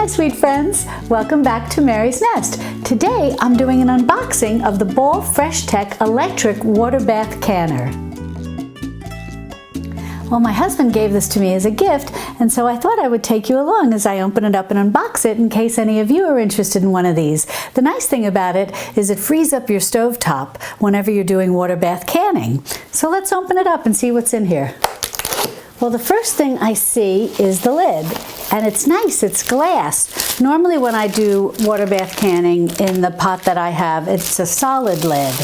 Hi sweet friends, welcome back to Mary's Nest. Today I'm doing an unboxing of the Ball FreshTECH electric water bath canner. Well, my husband gave this to me as a gift, and so I thought I would take you along as I open it up and unbox it in case any of you are interested in one of these. The nice thing about it is it frees up your stovetop whenever you're doing water bath canning. So let's open it up and see what's in here. Well, the first thing I see is the lid, and it's nice, it's glass. Normally when I do water bath canning in the pot that I have, it's a solid lid.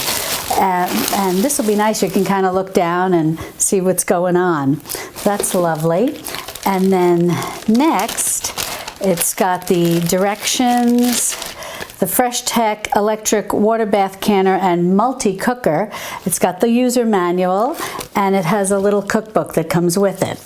And this will be nice, you can kind of look down and see what's going on. That's lovely. And then next, it's got the directions, the FreshTECH electric water bath canner and multi-cooker. It's got the user manual, and it has a little cookbook that comes with it.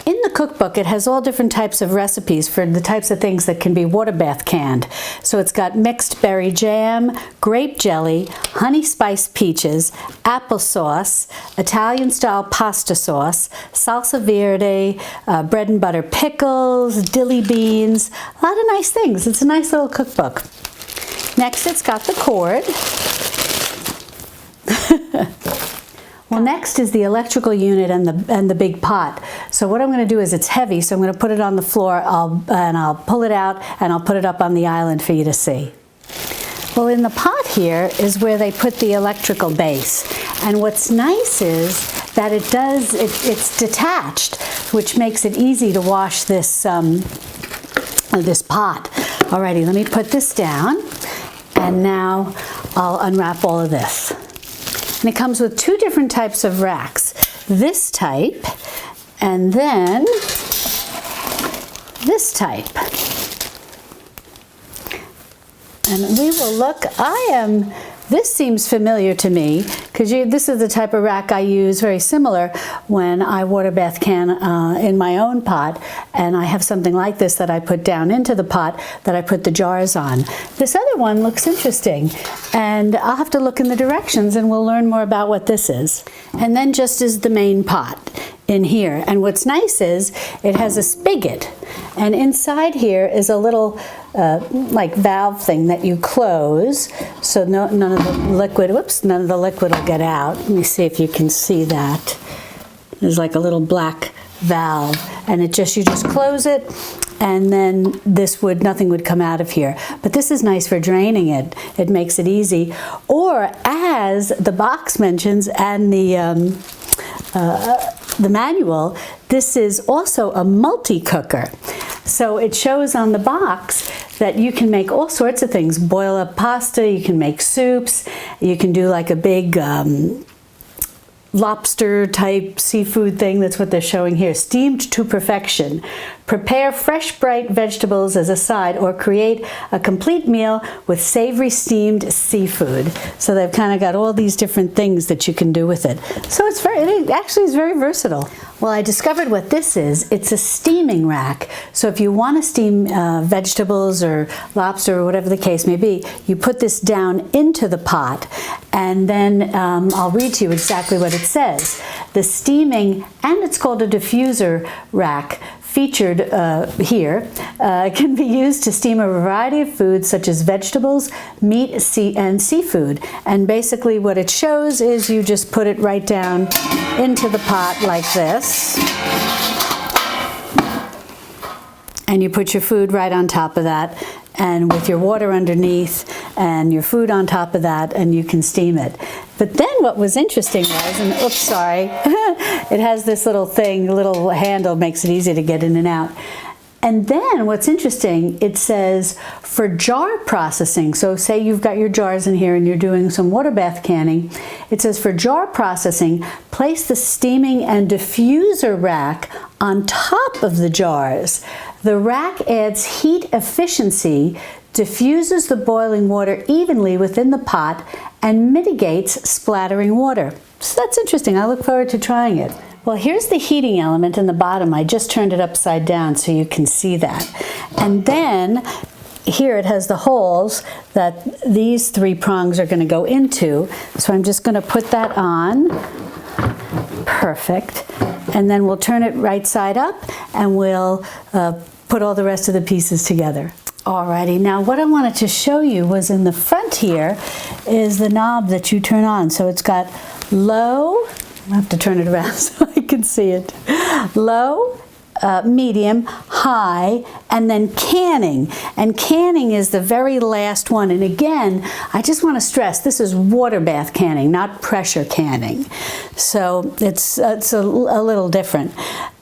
In the cookbook, it has all different types of recipes for the types of things that can be water bath canned. So it's got mixed berry jam, grape jelly, honey spiced peaches, applesauce, Italian-style pasta sauce, salsa verde, bread and butter pickles, dilly beans, a lot of nice things. It's a nice little cookbook. Next, it's got the cord. Well, next is the electrical unit and the big pot. So what I'm going to do is, it's heavy, so I'm going to put it on the floor, and I'll pull it out and I'll put it up on the island for you to see. Well, in the pot here is where they put the electrical base. And what's nice is that it's detached, which makes it easy to wash this, this pot. Alrighty, let me put this down, and now I'll unwrap all of this. And it comes with two different types of racks. This type, and then this type. And we will look, this seems familiar to me, because this is the type of rack I use, very similar, when I water bath can in my own pot, and I have something like this that I put down into the pot that I put the jars on. This other one looks interesting, and I'll have to look in the directions and we'll learn more about what this is. And then just as the main pot in here, and what's nice is it has a spigot, and inside here is a little like valve thing that you close, so none of the liquid will get out. Let me see if you can see that. There's like a little black valve, and you just close it, and then nothing would come out of here. But this is nice for draining it. It makes it easy. Or, as the box mentions and the manual, this is also a multi-cooker. So it shows on the box that you can make all sorts of things. Boil up pasta, you can make soups, you can do like a big lobster type seafood thing. That's what they're showing here. Steamed to perfection. Prepare fresh, bright vegetables as a side, or create a complete meal with savory steamed seafood. So they've kind of got all these different things that you can do with it. So it actually is very versatile. Well, I discovered what this is. It's a steaming rack. So if you want to steam vegetables or lobster or whatever the case may be, you put this down into the pot, and then I'll read to you exactly what it says. The steaming, and it's called a diffuser rack, featured here, can be used to steam a variety of foods such as vegetables, meat, and seafood. And basically what it shows is you just put it right down into the pot like this, and you put your food right on top of that, and with your water underneath and your food on top of that, and you can steam it. But then what was interesting was, and oops, sorry, it has this little thing, little handle, makes it easy to get in and out. And then what's interesting, it says for jar processing. So say you've got your jars in here and you're doing some water bath canning. It says for jar processing, place the steaming and diffuser rack on top of the jars. The rack adds heat efficiency, diffuses the boiling water evenly within the pot, and mitigates splattering water. So that's interesting. I look forward to trying it. Well, here's the heating element in the bottom. I just turned it upside down so you can see that. And then here it has the holes that these three prongs are going to go into. So I'm just going to put that on. Perfect. And then we'll turn it right side up, and we'll put all the rest of the pieces together. Alrighty, now what I wanted to show you was in the front here is the knob that you turn on. So it's got low, I have to turn it around so I can see it, low, medium, high, and then canning. And canning is the very last one. And again, I just want to stress, this is water bath canning, not pressure canning. So it's a little different.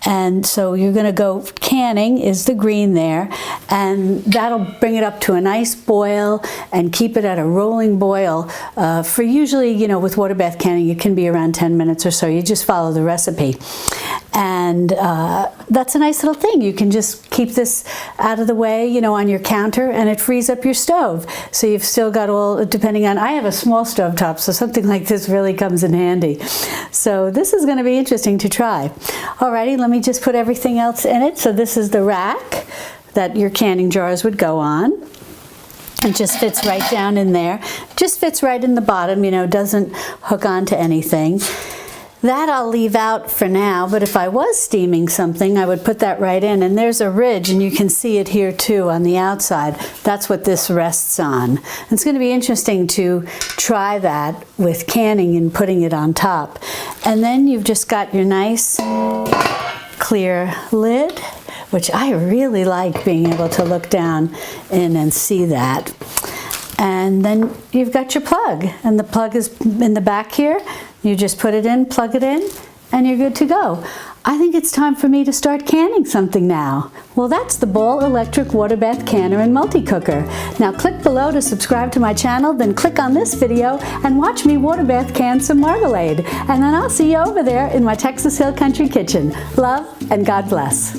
And so you're going to go, canning is the green there, and that'll bring it up to a nice boil and keep it at a rolling boil for usually, you know, with water bath canning, it can be around 10 minutes or so. You just follow the recipe. And that's a nice little thing. You can just keep this out of the way, you know, on your counter, and it frees up your stove. So you've still got all, depending on, I have a small stove top, so something like this really comes in handy. So this is going to be interesting to try. Alrighty, let me just put everything else in it. So this is the rack that your canning jars would go on. It just fits right down in there. Just fits right in the bottom, you know, doesn't hook onto anything. That I'll leave out for now, but if I was steaming something, I would put that right in. And there's a ridge, and you can see it here too on the outside. That's what this rests on. And it's going to be interesting to try that with canning and putting it on top. And then you've just got your nice clear lid, which I really like being able to look down in and see that. And then you've got your plug, and the plug is in the back here. You just put it in, plug it in, and you're good to go. I think it's time for me to start canning something now. Well, that's the Ball Electric Water Bath Canner and Multi-Cooker. Now click below to subscribe to my channel, then click on this video and watch me water bath can some marmalade. And then I'll see you over there in my Texas Hill Country kitchen. Love and God bless.